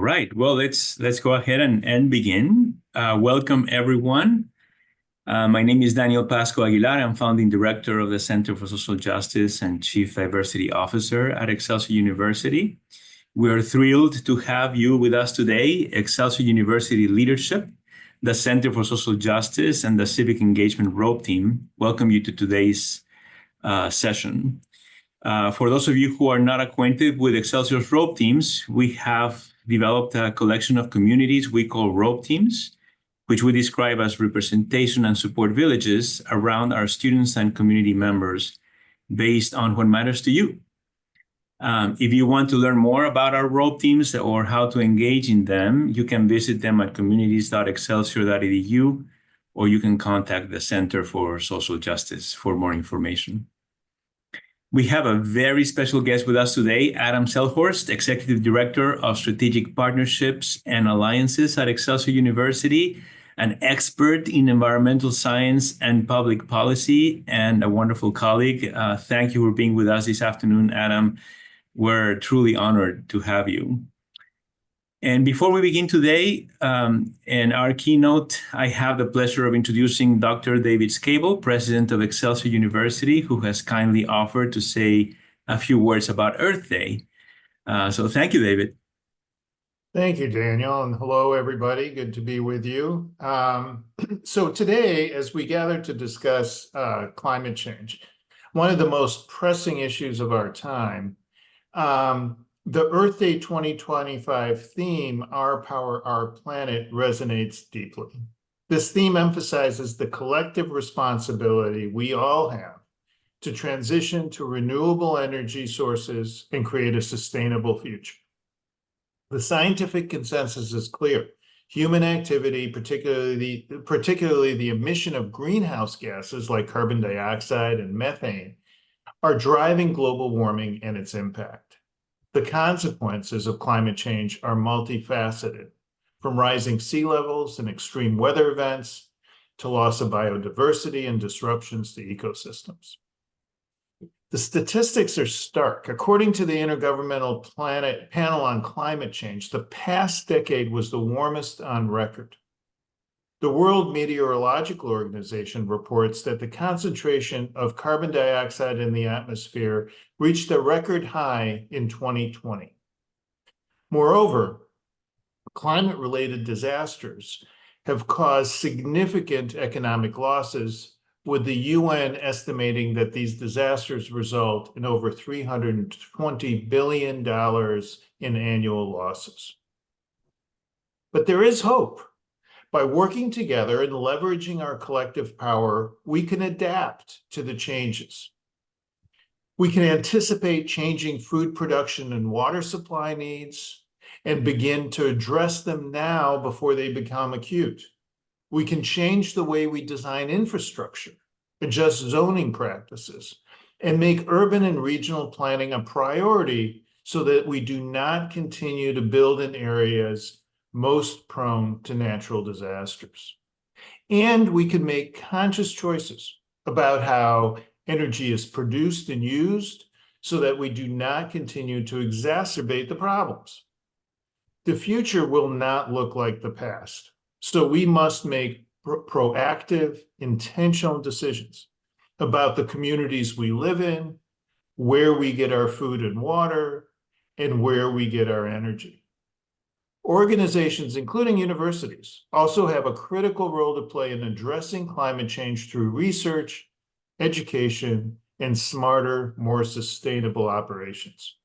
right. Well, let's go ahead and begin. Welcome, everyone. My name is Daniel Pasco Aguilar. I'm founding director of the Center for Social Justice and Chief Diversity Officer at Excelsior University. We're thrilled to have you with us today. Excelsior University leadership, the Center for Social Justice, and the Civic Engagement Rope Team welcome you to today's session. For those of you who are not acquainted with Excelsior's rope teams, we have developed a collection of communities we call rope teams, which we describe as representation and support villages around our students and community members based on what matters to you. If you want to learn more about our rope teams or how to engage in them, you can visit them at communities.excelsior.edu, or you can contact the Center for Social Justice for more information. We have a very special guest with us today, Adam Selhorst, Executive Director of Strategic Partnerships and Alliances at Excelsior University, an expert in environmental science and public policy, and a wonderful colleague. Thank you for being with us this afternoon, Adam. We're truly honored to have you. And before we begin today, in our keynote, I have the pleasure of introducing Dr. David Scable, President of Excelsior University, who has kindly offered to say a few words about Earth Day. So thank you, David. Thank you, Daniel, and hello, everybody. Good to be with you. So today, as we gather to discuss climate change, one of the most pressing issues of our time, the Earth Day 2025 theme, Our Power, Our Planet, resonates deeply. This theme emphasizes the collective responsibility we all have to transition to renewable energy sources and create a sustainable future. The scientific consensus is clear. Human activity, particularly the emission of greenhouse gases like carbon dioxide and methane, are driving global warming and its impact. The consequences of climate change are multifaceted, from rising sea levels and extreme weather events to loss of biodiversity and disruptions to ecosystems. The statistics are stark. According to the Intergovernmental Panel on Climate Change, the past decade was the warmest on record. The World Meteorological Organization reports that the concentration of carbon dioxide in the atmosphere reached a record high in 2020. Moreover, climate-related disasters have caused significant economic losses, with the UN estimating that these disasters result in over $320 billion in annual losses. But there is hope. By working together and leveraging our collective power, we can adapt to the changes. We can anticipate changing food production and water supply needs and begin to address them now before they become acute. We can change the way we design infrastructure, adjust zoning practices, and make urban and regional planning a priority so that we do not continue to build in areas most prone to natural disasters. And we can make conscious choices about how energy is produced and used so that we do not continue to exacerbate the problems. The future will not look like the past, so we must make proactive, intentional decisions about the communities we live in, where we get our food and water, and where we get our energy. Organizations, including universities, also have a critical role to play in addressing climate change through research, education, and smarter, more sustainable operations.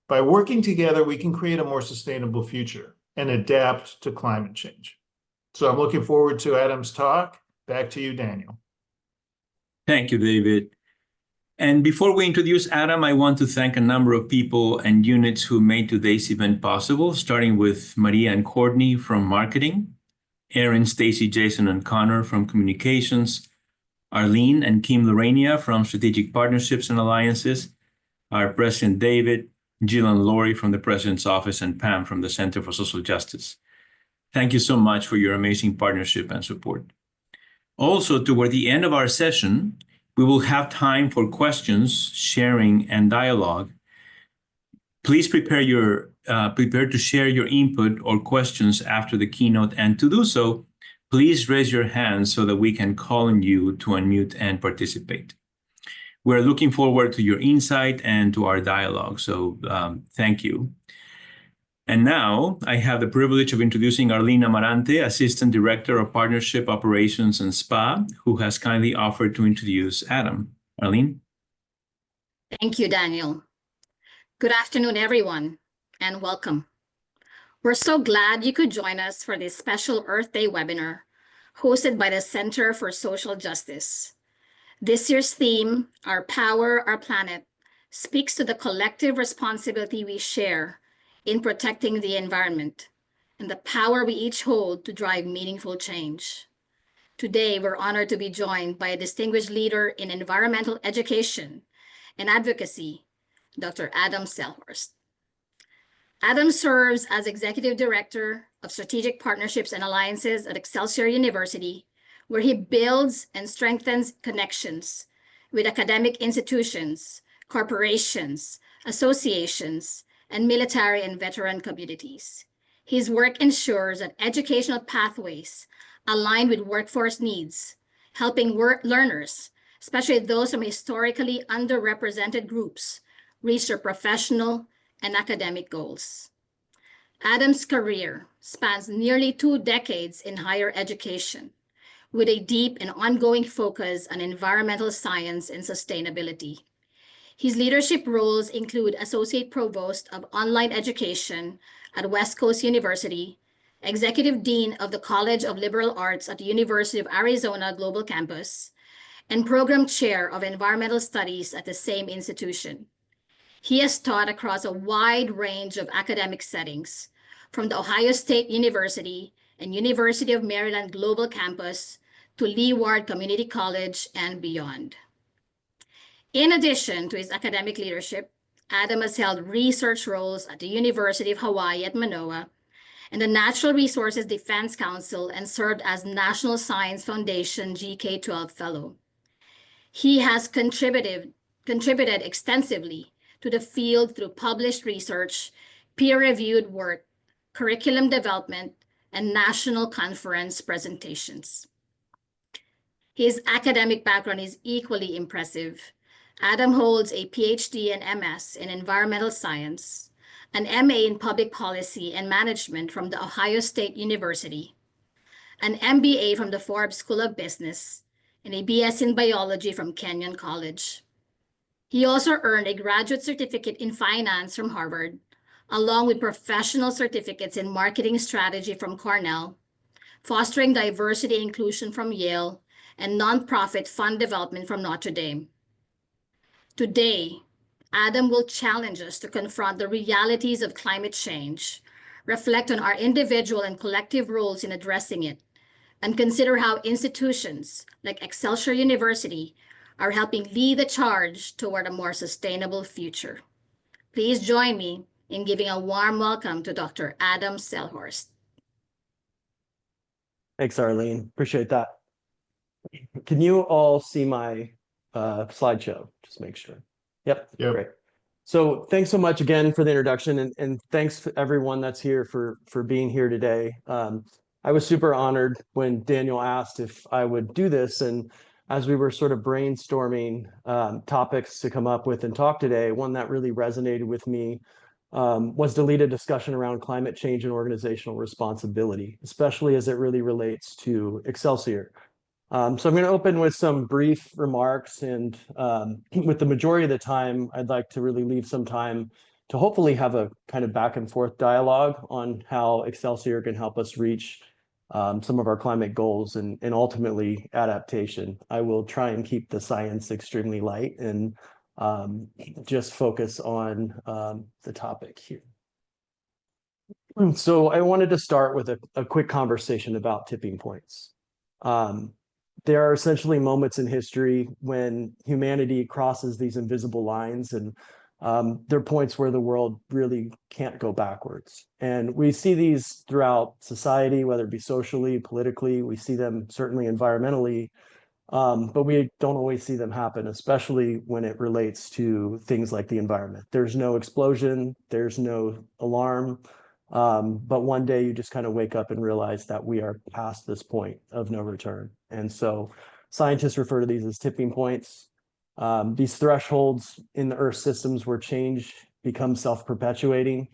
By working together, we can create a more sustainable future and adapt to climate change. So I'm looking forward to Adam's talk. Back to you, Daniel. Thank you, David. And before we introduce Adam, I want to thank a number of people and units who made today's event possible, starting with Maria and Courtney from marketing, Aaron, Stacy, Jason, and Connor from communications, Arlene and Kim Lorania from strategic partnerships and alliances, our President David, Jill and Lori from the President's Office, and Pam from the Center for Social Justice. Thank you so much for your amazing partnership and support. Also, toward the end of our session, we will have time for questions, sharing, and dialogue. Please prepare your prepared to share your input or questions after the keynote. And to do so, please raise your hand so that we can call on you to unmute and participate. We're looking forward to your insight and to our dialogue, so thank you. And now I have the privilege of introducing Arlene Amarante, Assistant Director of Partnership Operations and SPA, who has kindly offered to introduce Adam. Arlene? Thank you, Daniel. Good afternoon, everyone, and welcome. We're so glad you could join us for this special Earth Day webinar hosted by the Center for Social Justice. This year's theme, Our Power, Our Planet, speaks to the collective responsibility we share in protecting the environment and the power we each hold to drive meaningful change. Today, we're honored to be joined by a distinguished leader in environmental education and advocacy, Dr. Adam Selhorst. Adam serves as Executive Director of Strategic Partnerships and Alliances at Excelsior University, where he builds and strengthens connections with academic institutions, corporations, associations, and military and veteran communities. His work ensures that educational pathways align with workforce needs, helping learners, especially those from historically underrepresented groups, reach their professional and academic goals. Adam's career spans nearly 2 decades in higher education, with a deep and ongoing focus on environmental science and sustainability. His leadership roles include Associate Provost of Online Education at West Coast University, Executive Dean of the College of Liberal Arts at the University of Arizona Global Campus, and Program Chair of Environmental Studies at the same institution. He has taught across a wide range of academic settings, from the Ohio State University and University of Maryland Global Campus to Leeward Community College and beyond. In addition to his academic leadership, Adam has held research roles at the University of Hawaii at Manoa and the Natural Resources Defense Council, and served as National Science Foundation GK-12 Fellow. He has contributed extensively to the field through published research, peer-reviewed work, curriculum development, and national conference presentations. His academic background is equally impressive. Adam holds a PhD and MS in environmental science, an MA in public policy and management from the Ohio State University, an MBA from the Forbes School of Business, and a BS in biology from Kenyon College. He also earned a graduate certificate in finance from Harvard, along with professional certificates in marketing strategy from Cornell, fostering diversity and inclusion from Yale, and nonprofit fund development from Notre Dame. Today, Adam will challenge us to confront the realities of climate change, reflect on our individual and collective roles in addressing it, and consider how institutions like Excelsior University are helping lead the charge toward a more sustainable future. Please join me in giving a warm welcome to Dr. Adam Selhorst. Thanks, Arlene. Appreciate that. Can you all see my slideshow? Just make sure. Yep. Great. So thanks so much again for the introduction, and thanks to everyone that's here for being here today. I was super honored when Daniel asked if I would do this, and as we were sort of brainstorming topics to come up with and talk today, one that really resonated with me was to lead a discussion around climate change and organizational responsibility, especially as it really relates to Excelsior. So I'm going to open with some brief remarks, and with the majority of the time, I'd like to really leave some time to hopefully have a kind of back and forth dialogue on how Excelsior can help us reach some of our climate goals and ultimately adaptation. I will try and keep the science extremely light and just focus on the topic here. So I wanted to start with a quick conversation about tipping points. There are essentially moments in history when humanity crosses these invisible lines, and there are points where the world really can't go backwards. And we see these throughout society, whether it be socially, politically. We see them certainly environmentally. but we don't always see them happen, especially when it relates to things like the environment. There's no explosion, there's no alarm, but one day you just kind of wake up and realize that we are past this point of no return. And so scientists refer to these as tipping points. These thresholds in the Earth systems where change becomes self-perpetuating.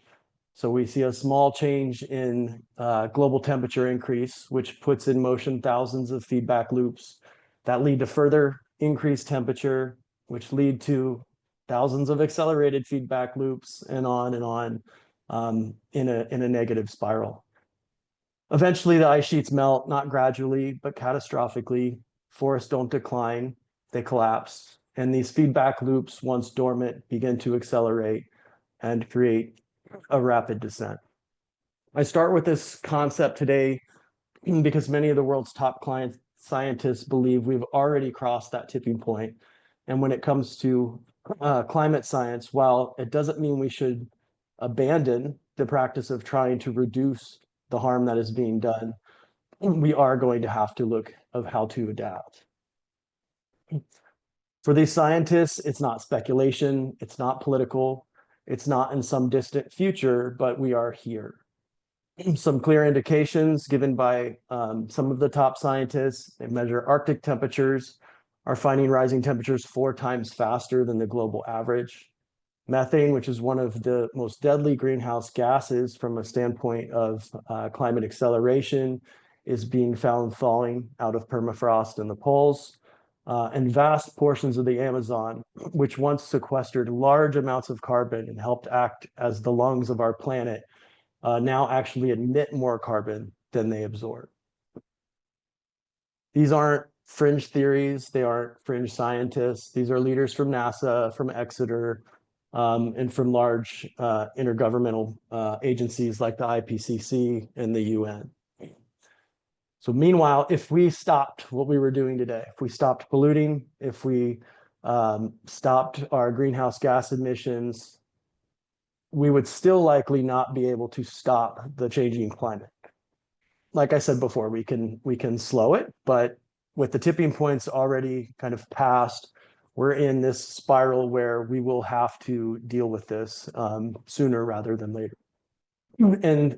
So we see a small change in global temperature increase, which puts in motion thousands of feedback loops that lead to further increased temperature, which lead to thousands of accelerated feedback loops and on in a negative spiral. Eventually, the ice sheets melt, not gradually, but catastrophically. Forests don't decline, they collapse. And these feedback loops, once dormant, begin to accelerate and create a rapid descent. I start with this concept today because many of the world's top scientists believe we've already crossed that tipping point. And when it comes to climate science, while it doesn't mean we should abandon the practice of trying to reduce the harm that is being done, we are going to have to look at how to adapt. For these scientists, it's not speculation, it's not political, it's not in some distant future, but we are here. Some clear indications given by some of the top scientists. They measure Arctic temperatures, are finding rising temperatures 4 times faster than the global average. Methane, which is one of the most deadly greenhouse gases from a standpoint of climate acceleration, is being found thawing out of permafrost in the poles. And vast portions of the Amazon, which once sequestered large amounts of carbon and helped act as the lungs of our planet, now actually emit more carbon than they absorb. These aren't fringe theories, they aren't fringe scientists. These are leaders from NASA, from Exeter, and from large intergovernmental agencies like the IPCC and the UN. So meanwhile, if we stopped what we were doing today, if we stopped polluting, if we stopped our greenhouse gas emissions, we would still likely not be able to stop the changing climate. Like I said before, we can slow it, but with the tipping points already kind of passed, we're in this spiral where we will have to deal with this sooner rather than later. And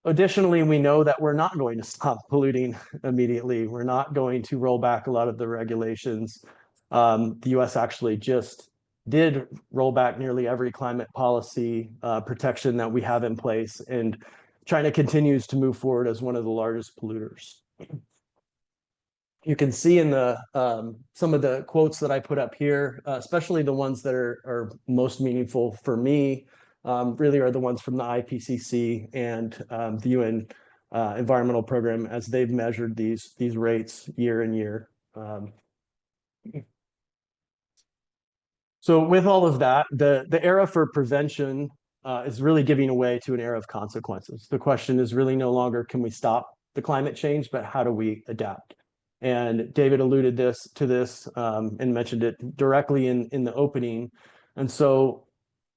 additionally, we know that we're not going to stop polluting immediately. We're not going to roll back a lot of the regulations. The US actually just did roll back nearly every climate policy protection that we have in place, and China continues to move forward as one of the largest polluters. You can see in the some of the quotes that I put up here, especially the ones that are most meaningful for me, really are the ones from the IPCC and the UN Environmental Program, as they've measured these rates year in year. So with all of that, the era for prevention is really giving away to an era of consequences. The question is really no longer, can we stop the climate change, but how do we adapt? And David alluded to this and mentioned it directly in the opening. And so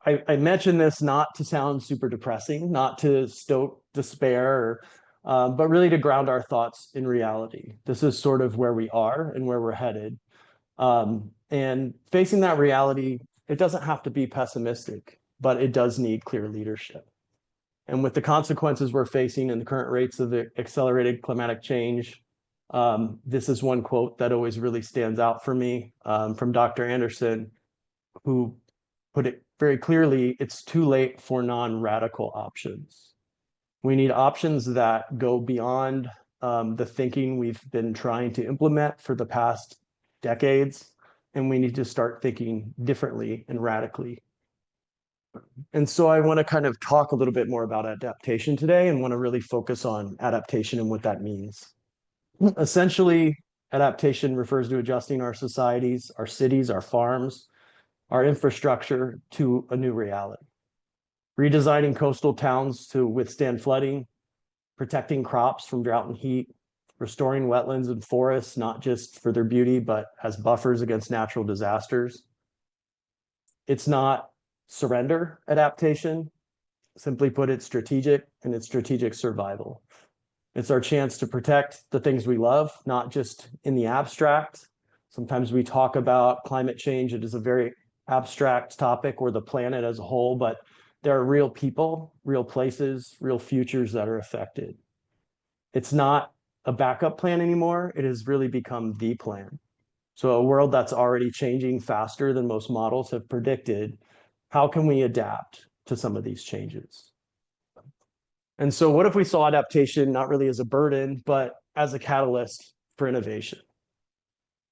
I mentioned this not to sound super depressing, not to stoke despair, but really to ground our thoughts in reality. This is sort of where we are and where we're headed. And facing that reality, it doesn't have to be pessimistic, but it does need clear leadership. And with the consequences we're facing and the current rates of the accelerated climatic change, this is one quote that always really stands out for me from Dr. Anderson, who put it very clearly: it's too late for non-radical options. We need options that go beyond the thinking we've been trying to implement for the past decades, and we need to start thinking differently and radically. And so I want to kind of talk a little bit more about adaptation today, and want to really focus on adaptation and what that means. Essentially, adaptation refers to adjusting our societies, our cities, our farms, our infrastructure to a new reality. Redesigning coastal towns to withstand flooding, protecting crops from drought and heat, restoring wetlands and forests, not just for their beauty, but as buffers against natural disasters. It's not surrender adaptation. Simply put, it's strategic, and it's strategic survival. It's our chance to protect the things we love, not just in the abstract. Sometimes we talk about climate change. It is a very abstract topic, or the planet as a whole, but there are real people, real places, real futures that are affected. It's not a backup plan anymore. It has really become the plan. So a world that's already changing faster than most models have predicted, how can we adapt to some of these changes? And so what if we saw adaptation not really as a burden, but as a catalyst for innovation?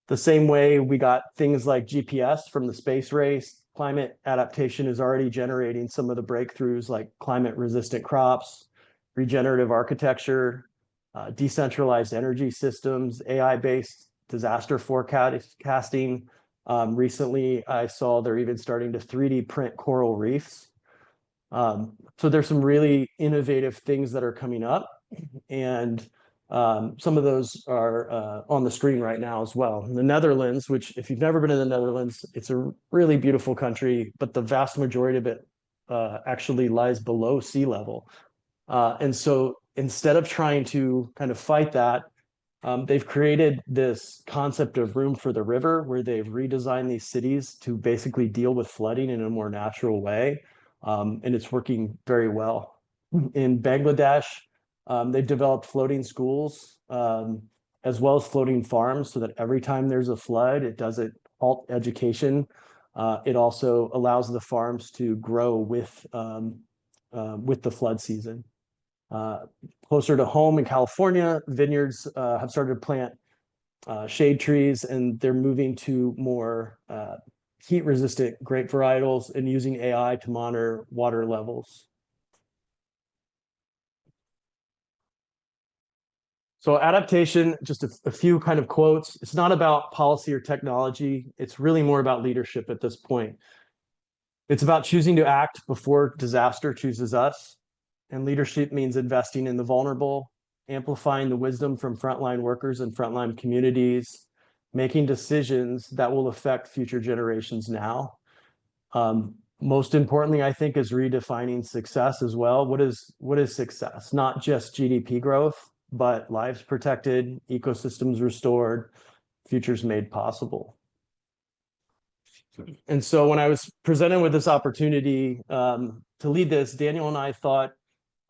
The same way we got things like GPS from the space race, climate adaptation is already generating some of the breakthroughs like climate-resistant crops, regenerative architecture, decentralized energy systems, AI-based disaster forecasting. Recently, I saw they're even starting to 3D print coral reefs. So there's some really innovative things that are coming up, and some of those are on the screen right now as well. The Netherlands, which if you've never been in the Netherlands, it's a really beautiful country, but the vast majority of it actually lies below sea level. And so instead of trying to kind of fight that, they've created this concept of room for the river, where they've redesigned these cities to basically deal with flooding in a more natural way. And it's working very well. In Bangladesh, they've developed floating schools, as well as floating farms, so that every time there's a flood, it doesn't halt education. It also allows the farms to grow with the flood season. Closer to home in California, vineyards have started to plant shade trees, and they're moving to more heat-resistant grape varietals and using AI to monitor water levels. So adaptation, just a few kind of quotes. It's not about policy or technology. It's really more about leadership at this point. It's about choosing to act before disaster chooses us. And leadership means investing in the vulnerable, amplifying the wisdom from frontline workers and frontline communities, making decisions that will affect future generations now. Most importantly, I think, is redefining success as well. What is success? Not just GDP growth, but lives protected, ecosystems restored, futures made possible. And so when I was presented with this opportunity to lead this, Daniel and I thought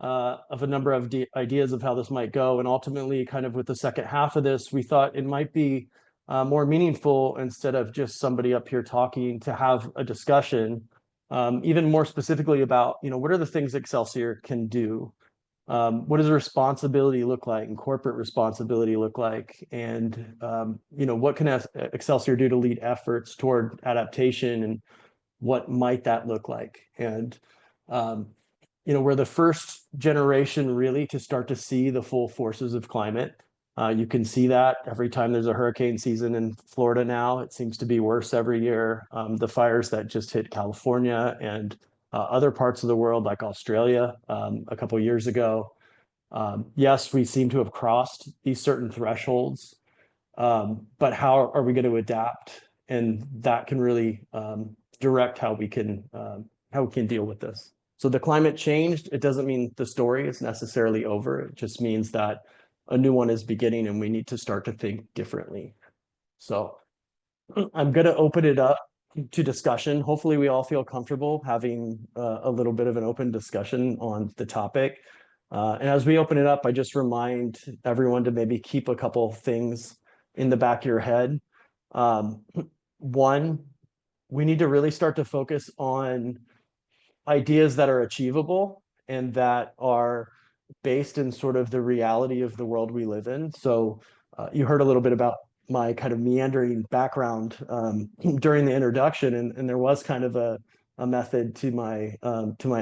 of a number of ideas of how this might go. And ultimately, kind of with the second half of this, we thought it might be more meaningful, instead of just somebody up here talking, to have a discussion, even more specifically about, what are the things Excelsior can do? What does responsibility look like, and corporate responsibility look like? And, what can Excelsior do to lead efforts toward adaptation, and what might that look like? And, we're the first generation really to start to see the full forces of climate. You can see that every time there's a hurricane season in Florida now. It seems to be worse every year. The fires that just hit California and other parts of the world, like Australia, a couple of years ago. Yes, we seem to have crossed these certain thresholds, but how are we going to adapt? And that can really direct how we can deal with this. So the climate changed. It doesn't mean the story is necessarily over. It just means that a new one is beginning, and we need to start to think differently. So I'm going to open it up to discussion. Hopefully we all feel comfortable having a little bit of an open discussion on the topic. And as we open it up, I just remind everyone to maybe keep a couple things in the back of your head. One, we need to really start to focus on ideas that are achievable and that are based in sort of the reality of the world we live in. So you heard a little bit about my kind of meandering background during the introduction, and there was kind of a method to my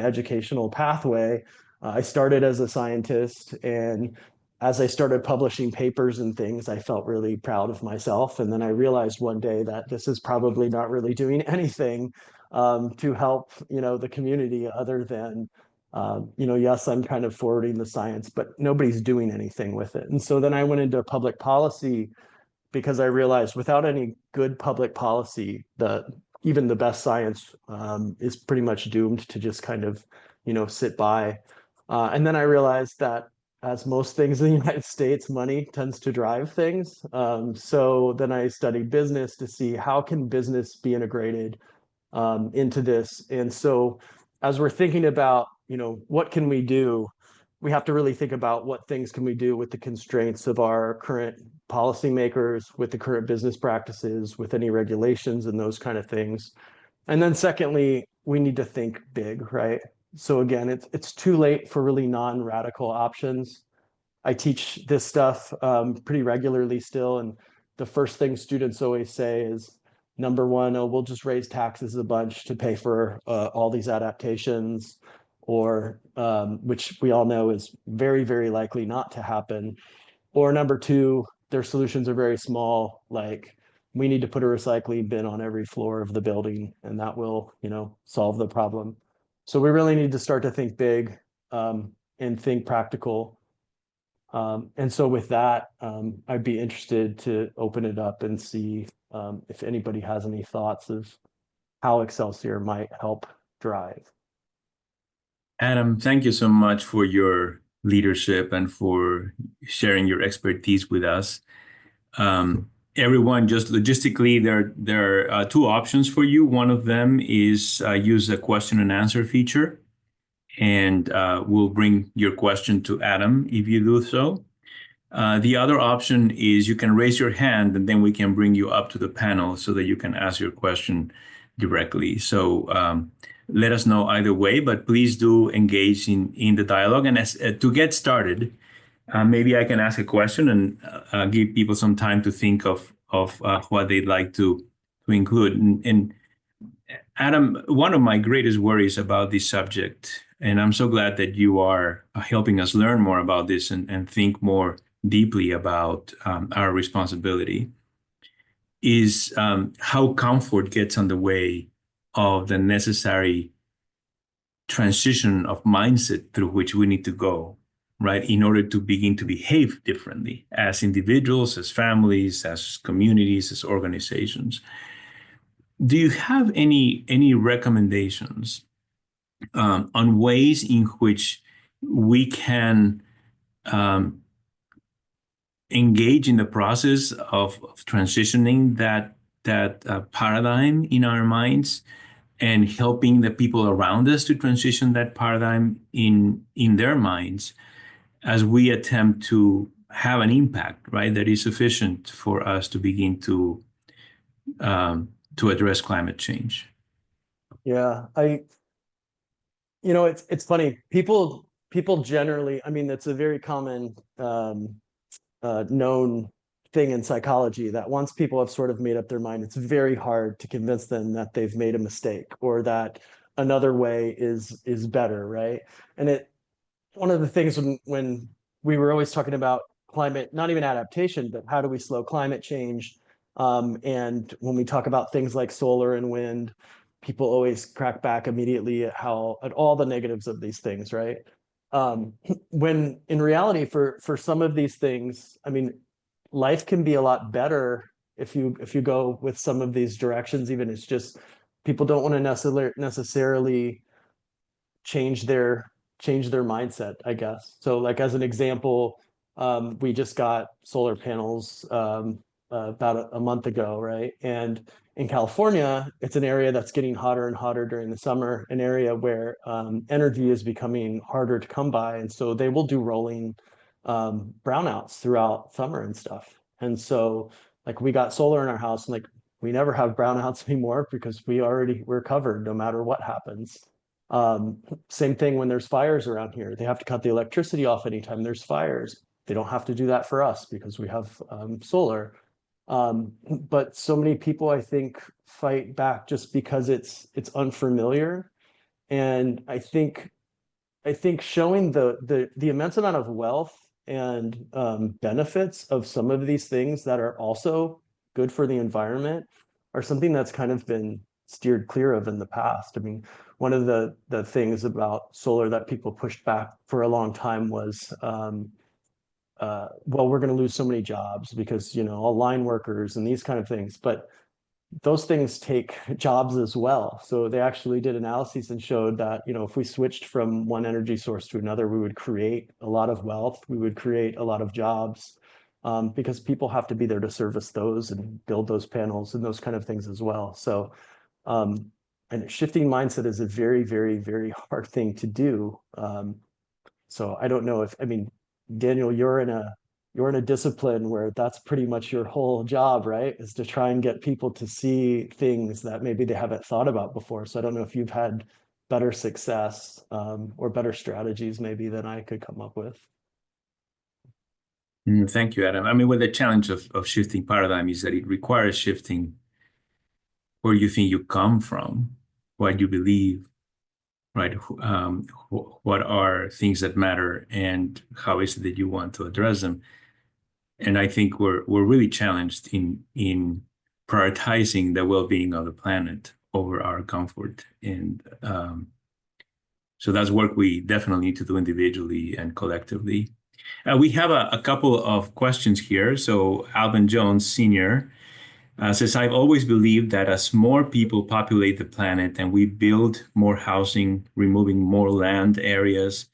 educational pathway. I started as a scientist, and as I started publishing papers and things, I felt really proud of myself. And then I realized one day that this is probably not really doing anything to help, the community, other than, yes, I'm kind of forwarding the science, but nobody's doing anything with it. And so then I went into public policy, because I realized without any good public policy, even the best science is pretty much doomed to just kind of, sit by. And then I realized that as most things in the United States, money tends to drive things. So then I studied business to see how can business be integrated into this. And so as we're thinking about, what can we do, we have to really think about what things can we do with the constraints of our current policymakers, with the current business practices, with any regulations and those kind of things. And then secondly, we need to think big, right? So again, it's too late for really non-radical options. I teach this stuff pretty regularly still, and the first thing students always say is, number one, oh, we'll just raise taxes a bunch to pay for all these adaptations, or which we all know is very, very likely not to happen. Or number two, their solutions are very small, like we need to put a recycling bin on every floor of the building, and that will, solve the problem. So we really need to start to think big and think practical. And so with that, I'd be interested to open it up and see if anybody has any thoughts of how Excelsior might help drive. Adam, thank you so much for your leadership and for sharing your expertise with us. Everyone, just logistically, there are two options for you. One of them is use the question and answer feature, and we'll bring your question to Adam if you do so. The other option is you can raise your hand, and then we can bring you up to the panel so that you can ask your question directly. So let us know either way, but please do engage in the dialogue. And to get started, maybe I can ask a question and give people some time to think of what they'd like to include. And Adam, one of my greatest worries about this subject, and I'm so glad that you are helping us learn more about this and think more deeply about our responsibility, is how comfort gets in the way of the necessary transition of mindset through which we need to go, right, in order to begin to behave differently as individuals, as families, as communities, as organizations. Do you have any recommendations on ways in which we can engage in the process of transitioning that paradigm in our minds and helping the people around us to transition that paradigm in their minds as we attempt to have an impact, right, that is sufficient for us to begin to address climate change? Yeah, it's funny. People generally, I mean, it's a very common known thing in psychology that once people have sort of made up their mind, it's very hard to convince them that they've made a mistake or that another way is better, right? And one of the things when we were always talking about climate, not even adaptation, but how do we slow climate change? And when we talk about things like solar and wind, people always crack back immediately at all the negatives of these things, right? When in reality, for some of these things, I mean, life can be a lot better if you go with some of these directions. Even it's just people don't want to necessarily change their mindset, I guess. So, like as an example, we just got solar panels about a month ago, right? And in California, it's an area that's getting hotter and hotter during the summer, an area where energy is becoming harder to come by. And so they will do rolling brownouts throughout summer and stuff. And so like we got solar in our house and like we never have brownouts anymore because we're covered no matter what happens. Same thing when there's fires around here. They have to cut the electricity off anytime there's fires. They don't have to do that for us because we have solar. But so many people, I think, fight back just because it's unfamiliar. And I think showing the immense amount of wealth and benefits of some of these things that are also good for the environment are something that's kind of been steered clear of in the past. I mean, one of the things about solar that people pushed back for a long time was well, we're going to lose so many jobs because, all line workers and these kind of things. But those things take jobs as well. So they actually did analyses and showed that, if we switched from one energy source to another, we would create a lot of wealth, we would create a lot of jobs, because people have to be there to service those and build those panels and those kind of things as well. So, and shifting mindset is a very, very, very hard thing to do. So I don't know Daniel, you're in a discipline where that's pretty much your whole job, right? Is to try and get people to see things that maybe they haven't thought about before. So I don't know if you've had better success, or better strategies maybe than I could come up with. Thank you, Adam. I mean, well, the challenge of shifting paradigm is that it requires shifting where you think you come from, what you believe, right? What are things that matter, and how is it that you want to address them? And I think we're really challenged in prioritizing the well-being of the planet over our comfort, and so that's work we definitely need to do individually and collectively. We have a couple of questions here. So Alvin Jones Sr. Says, I've always believed that as more people populate the planet and we build more housing, removing more land areas,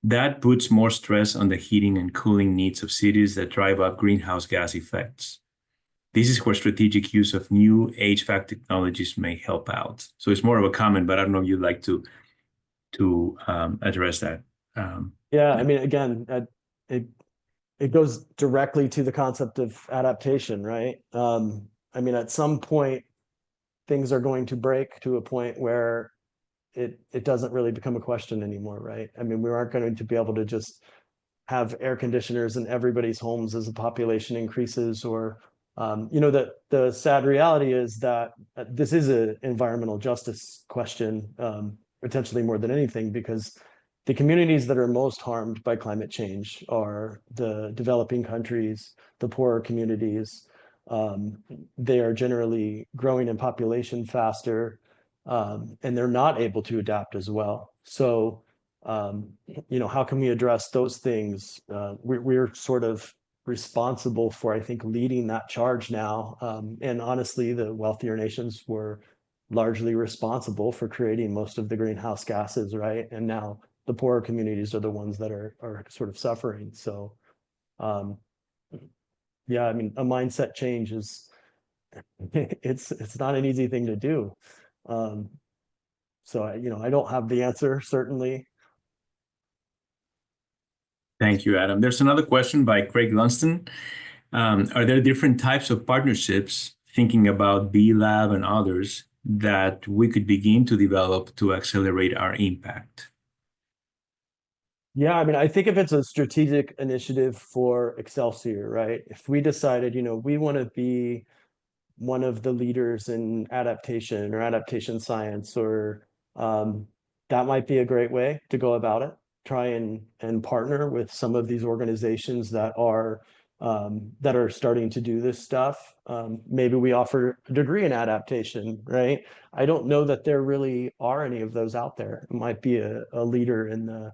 that puts more stress on the heating and cooling needs of cities that drive up greenhouse gas effects. This is where strategic use of new HVAC technologies may help out. So it's more of a comment, but I don't know if you'd like to address that. Yeah, I mean, again, it goes directly to the concept of adaptation, right? I mean, at some point, things are going to break to a point where it doesn't really become a question anymore, right? I mean, we aren't going to be able to just have air conditioners in everybody's homes as the population increases, or the sad reality is that this is an environmental justice question, potentially more than anything, because the communities that are most harmed by climate change are the developing countries, the poorer communities. They are generally growing in population faster, and they're not able to adapt as well. So, how can we address those things? We're sort of responsible for, I think, leading that charge now. And honestly, the wealthier nations were largely responsible for creating most of the greenhouse gases, right? And now the poorer communities are the ones that are sort of suffering. So, yeah, I mean, a mindset change is, it's not an easy thing to do. So, I don't have the answer, certainly. Thank you, Adam. There's another question by Craig Lunston. Are there different types of partnerships, thinking about B Lab and others, that we could begin to develop to accelerate our impact? Yeah, I mean, I think if it's a strategic initiative for Excelsior, right? If we decided, we want to be one of the leaders in adaptation or adaptation science, or that might be a great way to go about it. Try and partner with some of these organizations that are starting to do this stuff. Maybe we offer a degree in adaptation, right? I don't know that there really are any of those out there. It might be a leader in the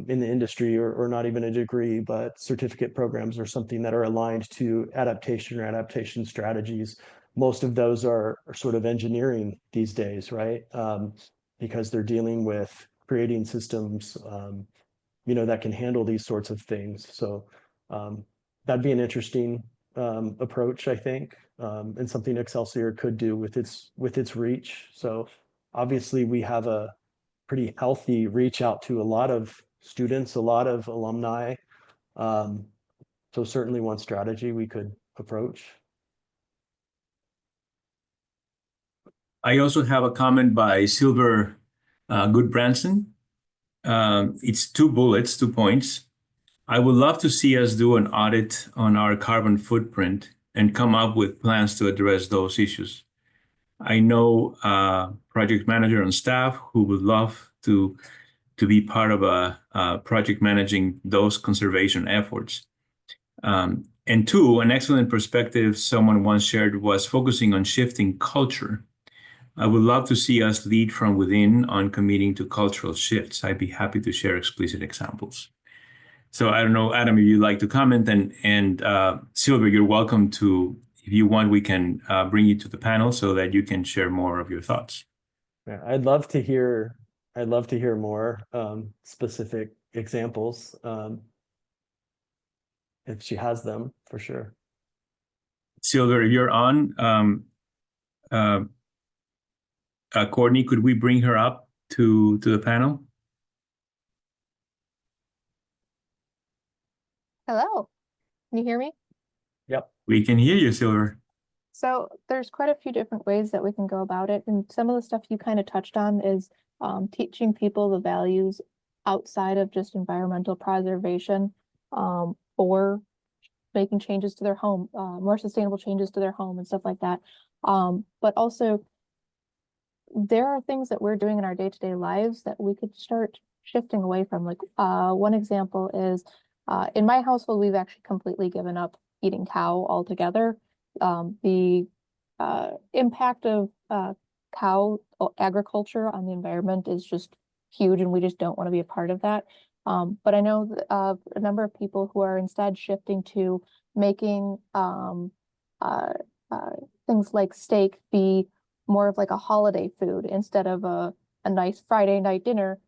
industry, or not even a degree, but certificate programs or something that are aligned to adaptation or adaptation strategies. Most of those are sort of engineering these days, right? Because they're dealing with creating systems, that can handle these sorts of things. So that'd be an interesting approach, I think, and something Excelsior could do with its reach. So obviously we have a pretty healthy reach out to a lot of students, a lot of alumni. So certainly one strategy we could approach. I also have a comment by Silver Goodbranson. It's 2 points. I would love to see us do an audit on our carbon footprint and come up with plans to address those issues. I know a project manager on staff who would love to be part of a project managing those conservation efforts. And 2, an excellent perspective someone once shared was focusing on shifting culture. I would love to see us lead from within on committing to cultural shifts. I'd be happy to share explicit examples. So I don't know, Adam, if you'd like to comment, and Silver, you're welcome to if you want, we can bring you to the panel so that you can share more of your thoughts. Yeah, I'd love to hear more specific examples if she has them, for sure. Silver, if you're on, Courtney, could we bring her up to the panel? Hello, can you hear me? Yep. We can hear you, Silver. So there's quite a few different ways that we can go about it. And some of the stuff you kind of touched on is teaching people the values outside of just environmental preservation, or making changes to their home, more sustainable changes to their home and stuff like that. But also there are things that we're doing in our day-to-day lives that we could start shifting away from. Like one example is in my household, we've actually completely given up eating cow altogether. The impact of cow agriculture on the environment is just huge, and we just don't want to be a part of that. But I know a number of people who are instead shifting to making things like steak be more of like a holiday food instead of a nice Friday night dinner.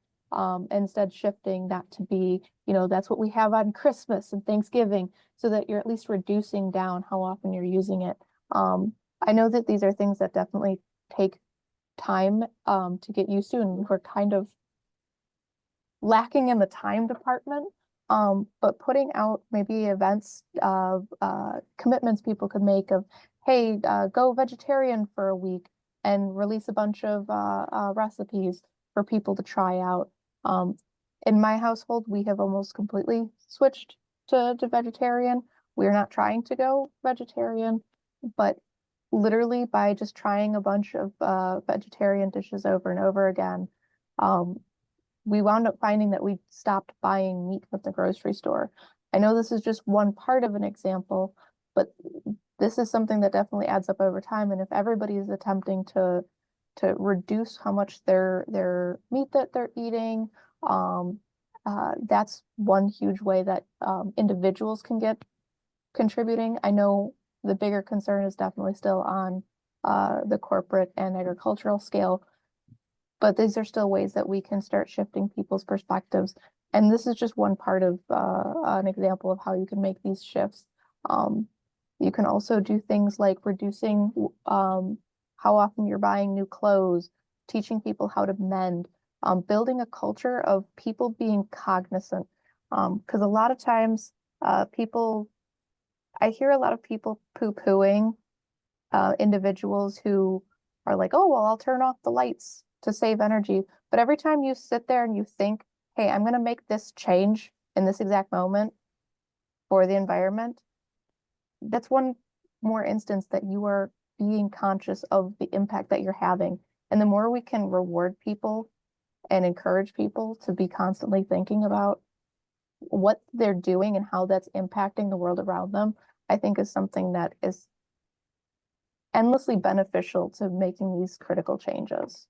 Instead shifting that to be, that's what we have on Christmas and Thanksgiving, so that you're at least reducing down how often you're using it. I know that these are things that definitely take time to get used to, and we're kind of lacking in the time department. But putting out maybe events of commitments people could make of, hey, go vegetarian for a week and release a bunch of recipes for people to try out. In my household, we have almost completely switched to vegetarian. We're not trying to go vegetarian, but literally by just trying a bunch of vegetarian dishes over and over again, we wound up finding that we stopped buying meat from the grocery store. I know this is just one part of an example, but this is something that definitely adds up over time. And if everybody is attempting to reduce how much their meat that they're eating, that's one huge way that individuals can get contributing. I know the bigger concern is definitely still on the corporate and agricultural scale, but these are still ways that we can start shifting people's perspectives. And this is just one part of an example of how you can make these shifts. You can also do things like reducing how often you're buying new clothes, teaching people how to mend, building a culture of people being cognizant. Because a lot of times I hear a lot of people poo-pooing individuals who are like, oh, well, I'll turn off the lights to save energy. But every time you sit there and you think, hey, I'm going to make this change in this exact moment for the environment, that's one more instance that you are being conscious of the impact that you're having. And the more we can reward people and encourage people to be constantly thinking about what they're doing and how that's impacting the world around them, I think is something that is endlessly beneficial to making these critical changes.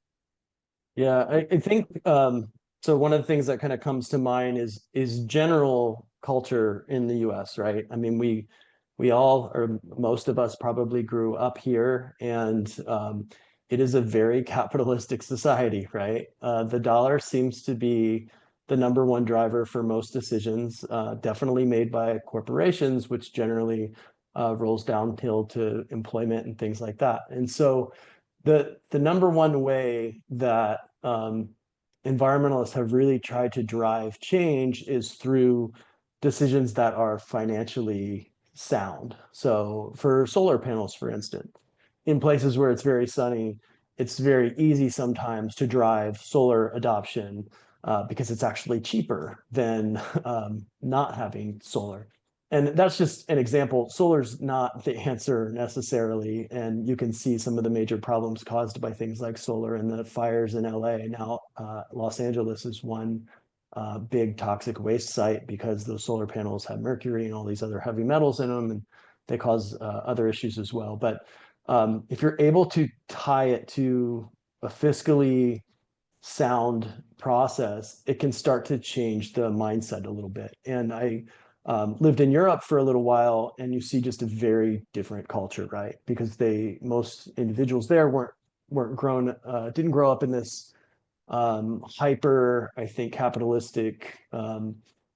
Yeah, I think so one of the things that kind of comes to mind is general culture in the US, right? I mean, we all, or most of us, probably grew up here, and it is a very capitalistic society, right? The dollar seems to be the number one driver for most decisions, definitely made by corporations, which generally rolls downhill to employment and things like that. And so the number one way that environmentalists have really tried to drive change is through decisions that are financially sound. So for solar panels, for instance, in places where it's very sunny, it's very easy sometimes to drive solar adoption because it's actually cheaper than not having solar. And that's just an example. Solar's not the answer necessarily, and you can see some of the major problems caused by things like solar and the fires in LA. Now, Los Angeles is one big toxic waste site because those solar panels have mercury and all these other heavy metals in them, and they cause other issues as well. But if you're able to tie it to a fiscally sound process, it can start to change the mindset a little bit. And lived in Europe for a little while, and you see just a very different culture, right? Because most individuals there didn't grow up in this hyper, I think, capitalistic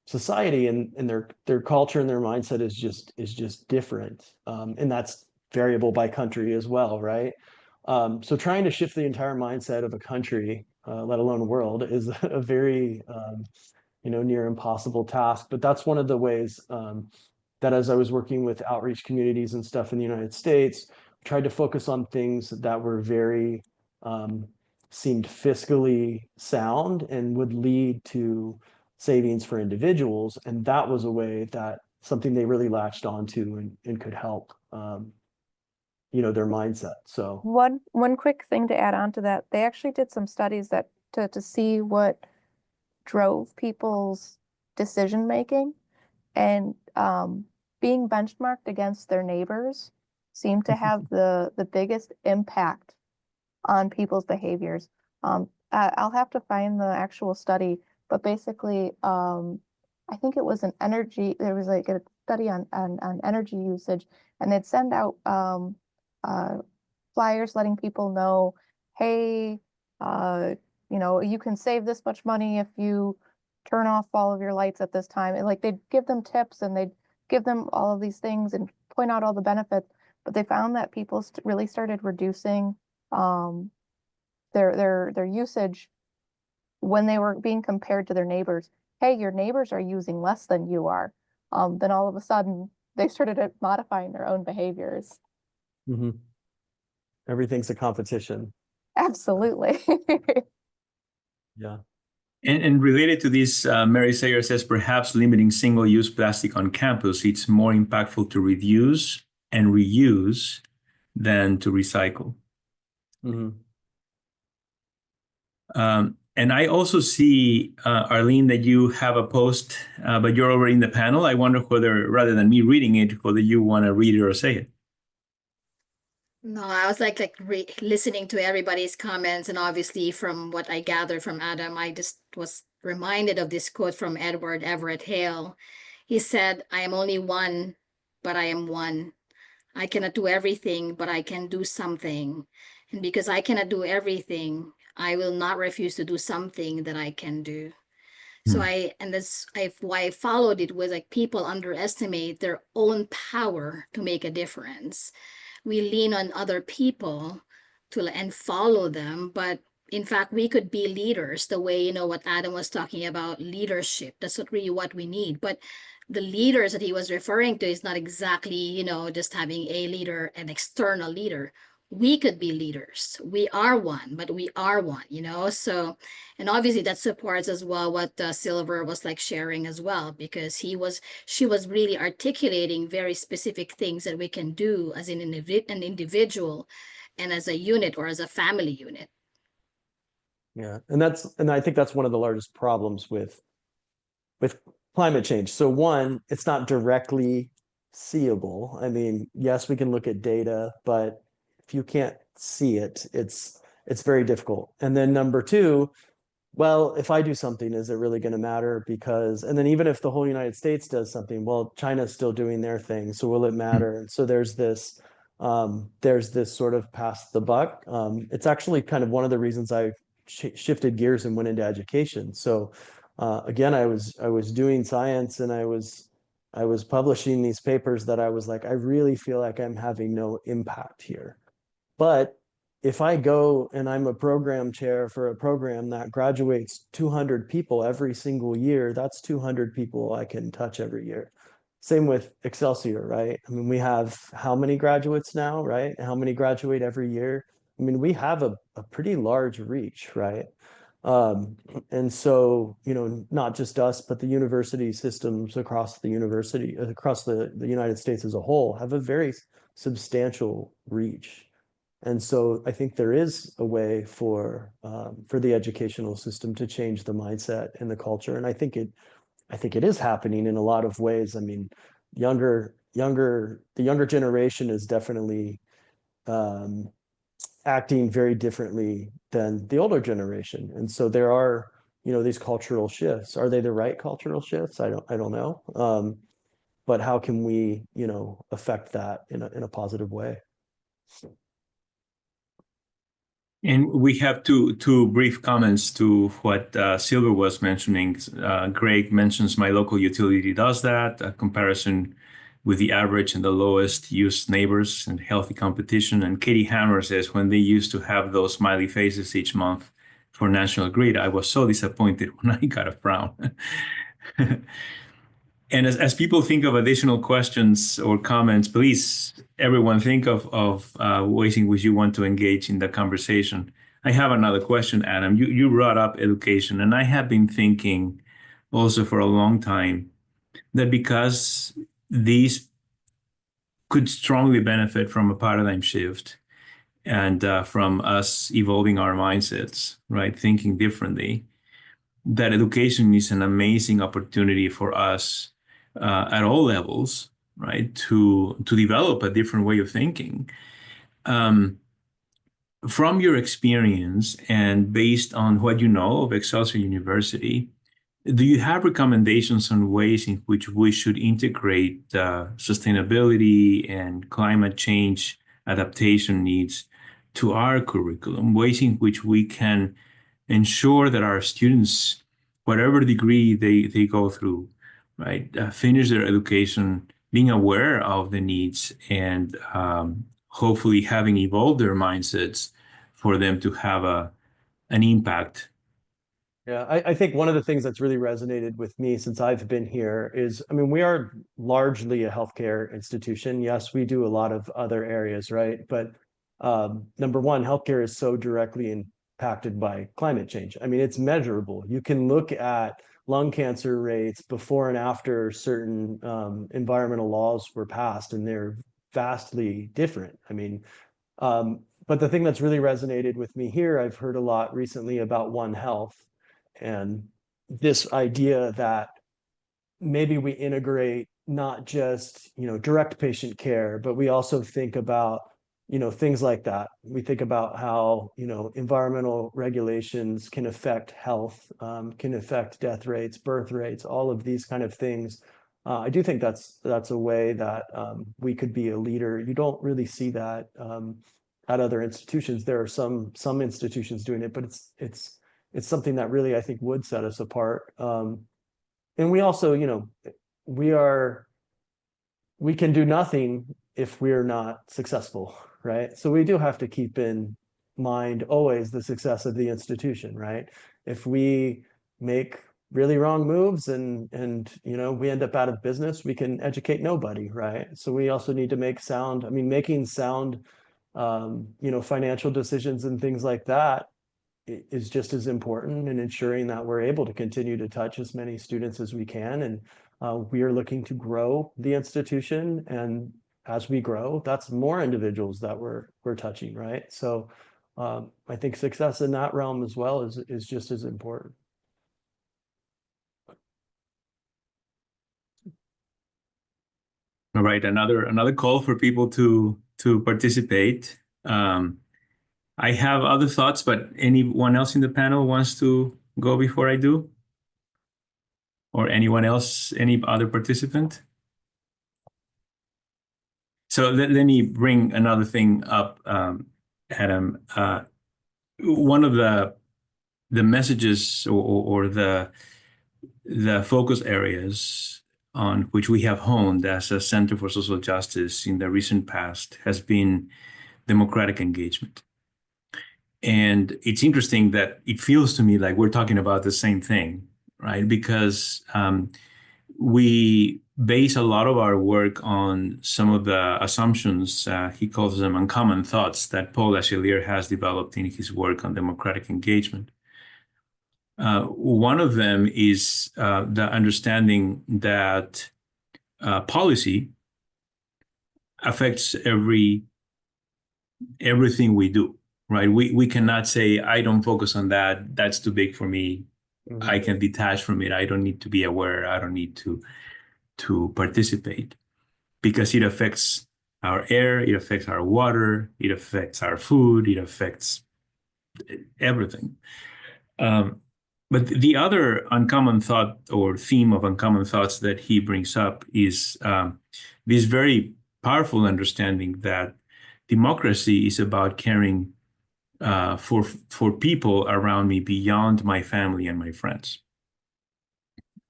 society, and their culture and their mindset is just different, and that's variable by country as well, right? So trying to shift the entire mindset of a country, let alone a world, is a very near impossible task. But that's one of the ways that, as I was working with outreach communities and stuff in the United States, tried to focus on things that were very seemed fiscally sound and would lead to savings for individuals. And that was a way that something they really latched onto and could help their mindset. So one quick thing to add on to that, they actually did some studies that to see what drove people's decision making, and being benchmarked against their neighbors seemed to have the biggest impact on people's behaviors. I'll have to find the actual study, but basically, I think it was there was like a study on energy usage, and they'd send out flyers letting people know, hey, you can save this much money if you turn off all of your lights at this time. And like they'd give them tips and they'd give them all of these things and point out all the benefits, but they found that people really started reducing their usage when they were being compared to their neighbors. Hey, your neighbors are using less than you are. Then all of a sudden they started modifying their own behaviors. Mm-hmm. Everything's a competition. Absolutely. Yeah. And related to this, Mary Sayer says, perhaps limiting single-use plastic on campus, it's more impactful to reduce and reuse than to recycle. Mm-hmm. And I also see, Arlene, that you have a post, but you're already in the panel. I wonder whether, rather than me reading it, whether you want to read it or say it. No, I was like listening to everybody's comments, and obviously from what I gathered from Adam, I just was reminded of this quote from Edward Everett Hale. He said, "I am only one, but I am one. I cannot do everything, but I can do something. And because I cannot do everything, I will not refuse to do something that I can do." So why I followed it was like people underestimate their own power to make a difference. We lean on other people and follow them, but in fact we could be leaders the way what Adam was talking about, leadership. That's not really what we need, but the leaders that he was referring to is not exactly just having a leader, an external leader. We could be leaders. We are one, but we are one, so, and obviously that supports as well what Silver was like sharing as well, because she was really articulating very specific things that we can do as an individual and as a unit or as a family unit. Yeah, and I think that's one of the largest problems with climate change. So one, it's not directly seeable. I mean, yes, we can look at data, but if you can't see it, it's very difficult. And then number two, well, if I do something, is it really going to matter? And then even if the whole United States does something, well, China's still doing their thing, so will it matter? And so there's this sort of pass the buck. It's actually kind of one of the reasons I shifted gears and went into education. So again, I was doing science, and I was publishing these papers that I was like, I really feel like I'm having no impact here. But if I go and I'm a program chair for a program that graduates 200 people every single year, that's 200 people I can touch every year. Same with Excelsior, right? I mean, we have how many graduates now, right? How many graduate every year? I mean, we have a pretty large reach, right? And so, not just us, but the university systems across the United States as a whole have a very substantial reach. And so I think there is a way for the educational system to change the mindset and the culture. And I think it is happening in a lot of ways. I mean, the younger generation is definitely acting very differently than the older generation. And so there are, these cultural shifts. Are they the right cultural shifts? I don't know. but how can we, affect that in a positive way? And we have two brief comments to what Silver was mentioning. Greg mentions my local utility does that, a comparison with the average and the lowest used neighbors and healthy competition. And Katie Hammer says, when they used to have those smiley faces each month for National Grid, I was so disappointed when I got a frown. And as people think of additional questions or comments, please, everyone, think of ways in which you want to engage in the conversation. I have another question, Adam. You brought up education, and I have been thinking also for a long time that because these could strongly benefit from a paradigm shift and from us evolving our mindsets, right, thinking differently, that education is an amazing opportunity for us at all levels, right, to develop a different way of thinking. From your experience and based on what you know of Excelsior University, do you have recommendations on ways in which we should integrate sustainability and climate change adaptation needs to our curriculum, ways in which we can ensure that our students, whatever degree they go through, right, finish their education being aware of the needs and hopefully having evolved their mindsets for them to have an impact? Yeah, I think one of the things that's really resonated with me since I've been here is, I mean, we are largely a healthcare institution. Yes, we do a lot of other areas, right? But number one, healthcare is so directly impacted by climate change. I mean, it's measurable. You can look at lung cancer rates before and after certain environmental laws were passed, and they're vastly different. I mean, but the thing that's really resonated with me here, I've heard a lot recently about One Health and this idea that maybe we integrate not just, direct patient care, but we also think about, things like that. We think about how, environmental regulations can affect health, can affect death rates, birth rates, all of these kind of things. I do think that's a way that we could be a leader. You don't really see that at other institutions. There are some institutions doing it, but it's something that really, I think, would set us apart. And we also, we can do nothing if we're not successful, right? So we do have to keep in mind always the success of the institution, right? If we make really wrong moves and we end up out of business, we can educate nobody, right? So we also need to make sound, I mean, making sound, financial decisions and things like that is just as important, and ensuring that we're able to continue to touch as many students as we can. And we are looking to grow the institution, and as we grow, that's more individuals that we're touching, right? So I think success in that realm as well is just as important. All right, another call for people to participate. I have other thoughts, but anyone else in the panel wants to go before I do? Or anyone else, any other participant? So let me bring another thing up, Adam. One of the messages or the focus areas on which we have honed as a Center for Social Justice in the recent past has been democratic engagement. And it's interesting that it feels to me like we're talking about the same thing, right? Because we base a lot of our work on some of the assumptions, he calls them uncommon thoughts, that Paul Achelier has developed in his work on democratic engagement. One of them is the understanding that policy affects everything we do. Right. We cannot say, I don't focus on that. That's too big for me. Mm-hmm. I can detach from it. I don't need to be aware. I don't need to participate, because it affects our air. It affects our water. It affects our food. It affects everything. But the other uncommon thought or theme of uncommon thoughts that he brings up is this very powerful understanding that democracy is about caring for people around me beyond my family and my friends,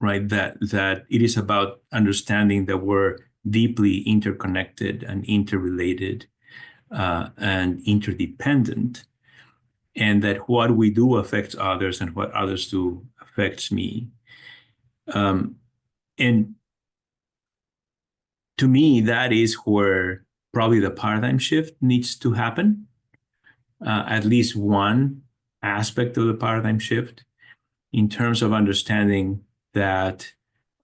right? That it is about understanding that we're deeply interconnected and interrelated and interdependent, and that what we do affects others and what others do affects me. And to me, that is where probably the paradigm shift needs to happen. At least one aspect of the paradigm shift in terms of understanding that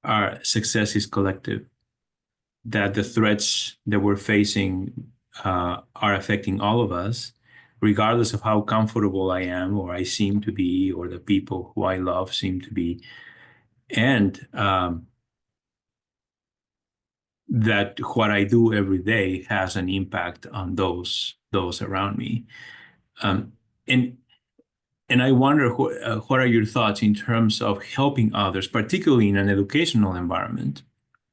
our success is collective, that the threats that we're facing are affecting all of us, regardless of how comfortable I am or I seem to be, or the people who I love seem to be. And that what I do every day has an impact on those around me. And I wonder what are your thoughts in terms of helping others, particularly in an educational environment,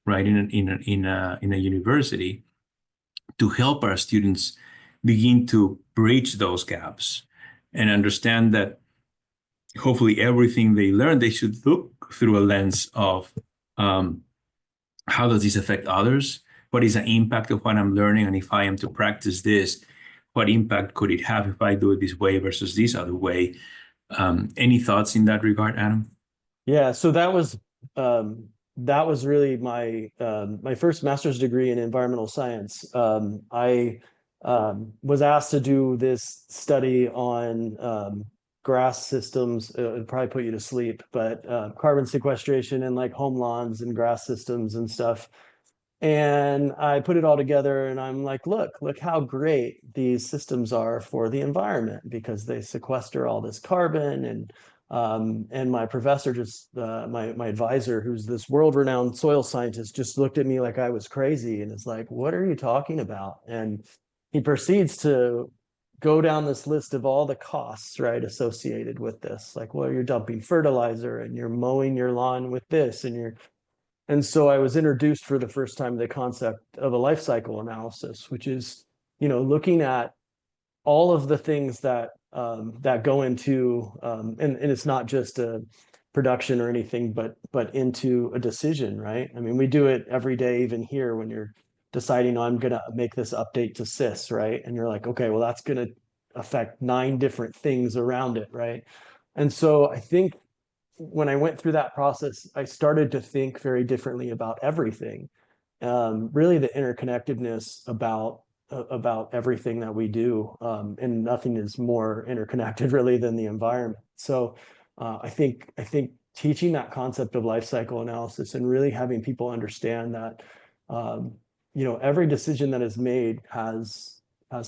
right? In a university, to help our students begin to bridge those gaps and understand that hopefully everything they learn, they should look through a lens of how does this affect others? What is the impact of what I'm learning? And if I am to practice this, what impact could it have if I do it this way versus this other way? Any thoughts in that regard, Adam? Yeah, so that was really my my first master's degree in environmental science. I was asked to do this study on grass systems. It'd probably put you to sleep, but carbon sequestration and like home lawns and grass systems and stuff. And I put it all together and I'm like, look how great these systems are for the environment because they sequester all this carbon. And my professor my advisor, who's this world-renowned soil scientist, just looked at me like I was crazy and is like, what are you talking about? And he proceeds to go down this list of all the costs, right, associated with this. Like, well, you're dumping fertilizer and you're mowing your lawn with this and so I was introduced for the first time to the concept of a life cycle analysis, which is, looking at all of the things that that go into, and it's not just a production or anything, but into a decision, right? I mean, we do it every day, even here, when you're deciding, I'm going to make this update to SIS, right? And you're like, okay, well, that's going to affect 9 different things around it, right? And so I think when I went through that process, I started to think very differently about everything. Really, the interconnectedness about everything that we do, and nothing is more interconnected really than the environment. So I think teaching that concept of life cycle analysis and really having people understand that every decision that is made has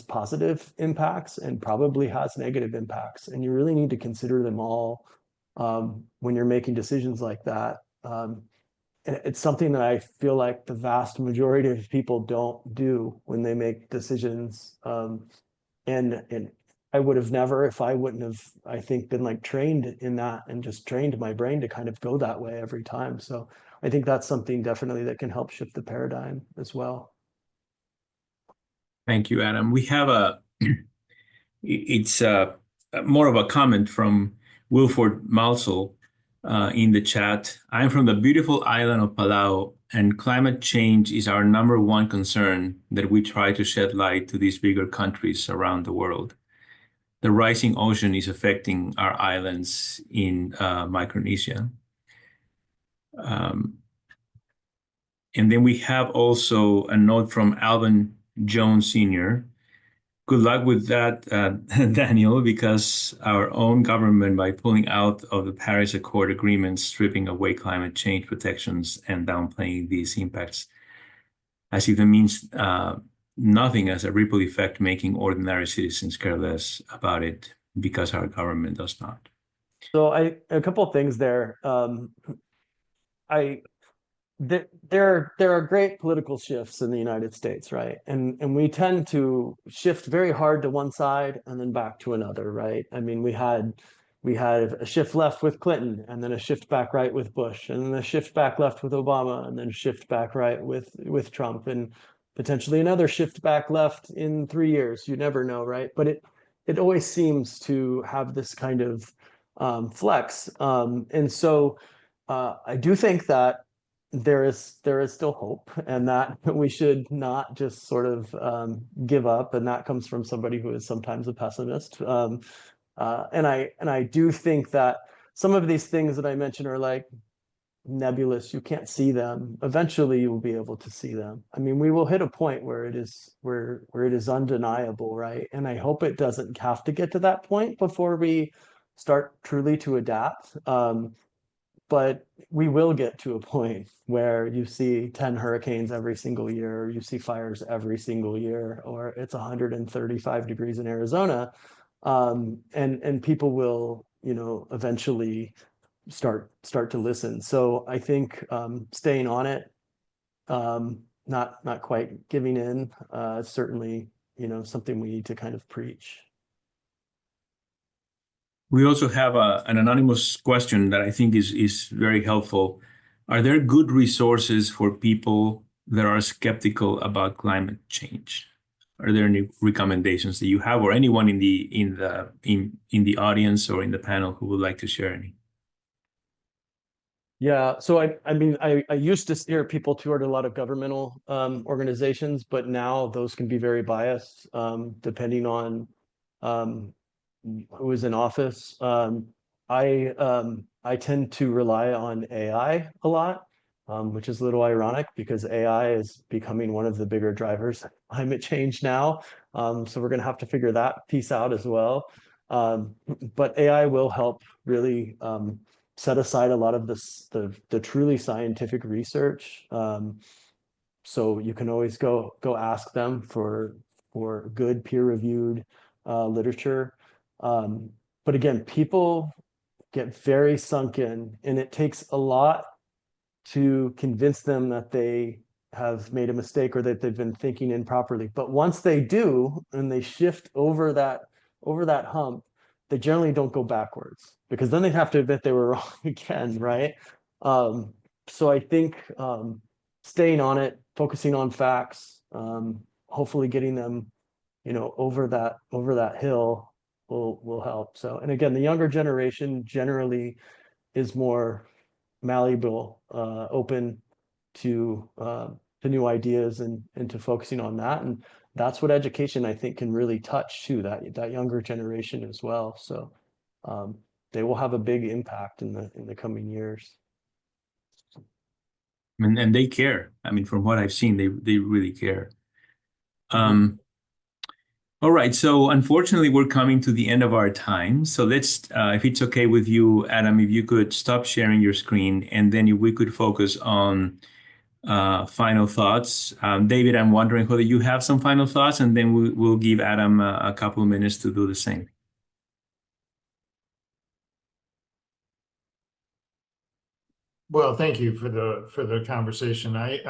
positive impacts and probably has negative impacts, and you really need to consider them all when you're making decisions like that. It's something that I feel like the vast majority of people don't do when they make decisions. And I would have never, if I wouldn't have, I think, been like trained in that and just trained my brain to kind of go that way every time. So I think that's something definitely that can help shift the paradigm as well. Thank you, Adam. We have it's more of a comment from Wilford Malsel in the chat. I'm from the beautiful island of Palau, and climate change is our #1 concern that we try to shed light to these bigger countries around the world. The rising ocean is affecting our islands in Micronesia. And then we have also a note from Alvin Jones Sr. Good luck with that, Daniel, because our own government, by pulling out of the Paris Accord agreement, stripping away climate change protections and downplaying these impacts, as if it means nothing as a ripple effect, making ordinary citizens care less about it because our government does not. So a couple of things there. There are great political shifts in the United States, right? And we tend to shift very hard to one side and then back to another, right? I mean, we had we had a shift left with Clinton, and then a shift back right with Bush, and then a shift back left with Obama, and then a shift back right with Trump, and potentially another shift back left in 3 years. You never know, right? But it always seems to have this kind of flex. And so I do think that there is still hope, and that we should not just sort of give up. And that comes from somebody who is sometimes a pessimist. And I do think that some of these things that I mentioned are like nebulous. You can't see them. Eventually, you will be able to see them. I mean, we will hit a point where it is undeniable, right? And I hope it doesn't have to get to that point before we start truly to adapt. But we will get to a point where you see 10 hurricanes every single year, or you see fires every single year, or it's 135 degrees in Arizona. And people will, eventually start to listen. So I think staying on it, not quite giving in, certainly, something we need to kind of preach. We also have an anonymous question that I think is very helpful. Are there good resources for people that are skeptical about climate change? Are there any recommendations that you have, or anyone in the audience or in the panel who would like to share any? Yeah, so I mean, I used to steer people toward a lot of governmental organizations, but now those can be very biased depending on who is in office. I tend to rely on AI a lot, which is a little ironic because AI is becoming one of the bigger drivers of climate change now. So we're going to have to figure that piece out as well. But AI will help really set aside a lot of the truly scientific research. So you can always go ask them for good peer-reviewed literature. But again, people get very sunk in, and it takes a lot to convince them that they have made a mistake or that they've been thinking improperly. But once they do, and they shift over that hump, they generally don't go backwards, because then they have to admit they were wrong again, right? So I think staying on it, focusing on facts, hopefully getting them, over that hill will help. So, and again, the younger generation generally is more malleable, open to new ideas and to focusing on that. And that's what education, I think, can really touch too, that younger generation as well. So they will have a big impact in the coming years. And they care. I mean, from what I've seen, they really care. All right, so unfortunately, we're coming to the end of our time. So let's, if it's okay with you, Adam, if you could stop sharing your screen, and then if we could focus on final thoughts. David, I'm wondering whether you have some final thoughts, and then we'll give Adam a couple of minutes to do the same. Well, thank you for the conversation. I've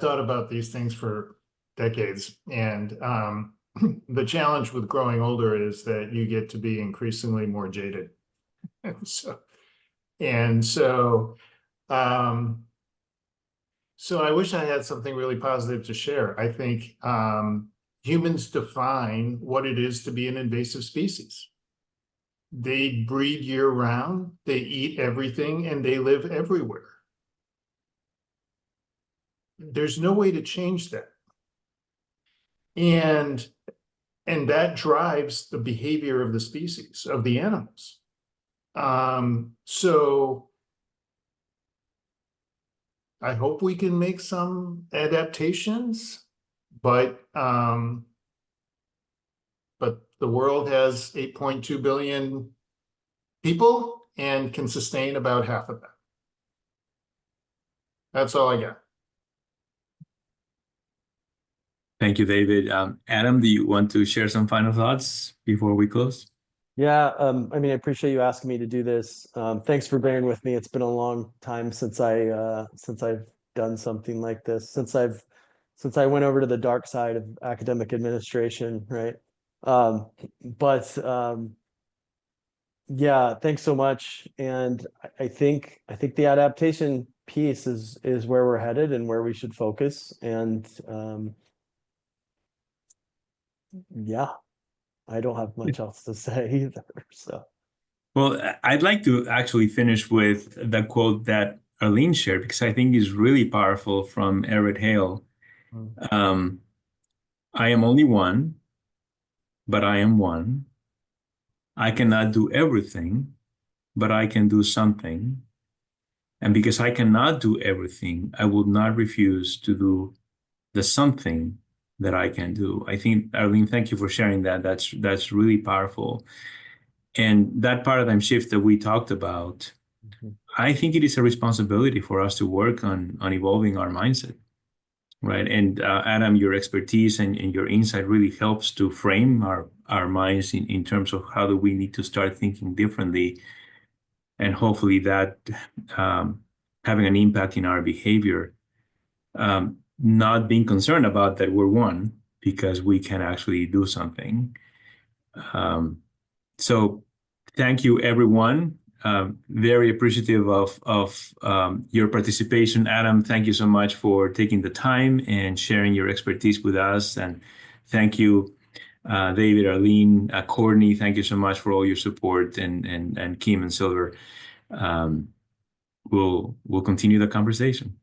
thought about these things for decades, and the challenge with growing older is that you get to be increasingly more jaded. So I wish I had something really positive to share. I think humans define what it is to be an invasive species. They breed year-round, they eat everything, and they live everywhere. There's no way to change that. And that drives the behavior of the species, of the animals. So I hope we can make some adaptations, but the world has 8.2 billion people and can sustain about half of that. That's all I got. Thank you, David. Adam, do you want to share some final thoughts before we close? Yeah, I mean, I appreciate you asking me to do this. Thanks for bearing with me. It's been a long time since I've done something like this, since I went over to the dark side of academic administration, right? But Yeah, thanks so much. And I think the adaptation piece is where we're headed and where we should focus. And yeah, I don't have much else to say either. So Well, I'd like to actually finish with the quote that Arlene shared because I think is really powerful from Everett Hale. I am only one, but I am one. I cannot do everything, but I can do something. And because I cannot do everything, I will not refuse to do the something that I can do. I think, Arlene, thank you for sharing that. That's really powerful. And that paradigm shift that we talked about, I think it is a responsibility for us to work on evolving our mindset, right? And Adam, your expertise and your insight really helps to frame our minds in terms of how do we need to start thinking differently, and hopefully that having an impact in our behavior, not being concerned about that we're one because we can actually do something. So thank you, everyone. Very appreciative of your participation. Adam, thank you so much for taking the time and sharing your expertise with us. And thank you, David, Arlene, Courtney. Thank you so much for all your support, and Kim and Silver. We'll continue the conversation.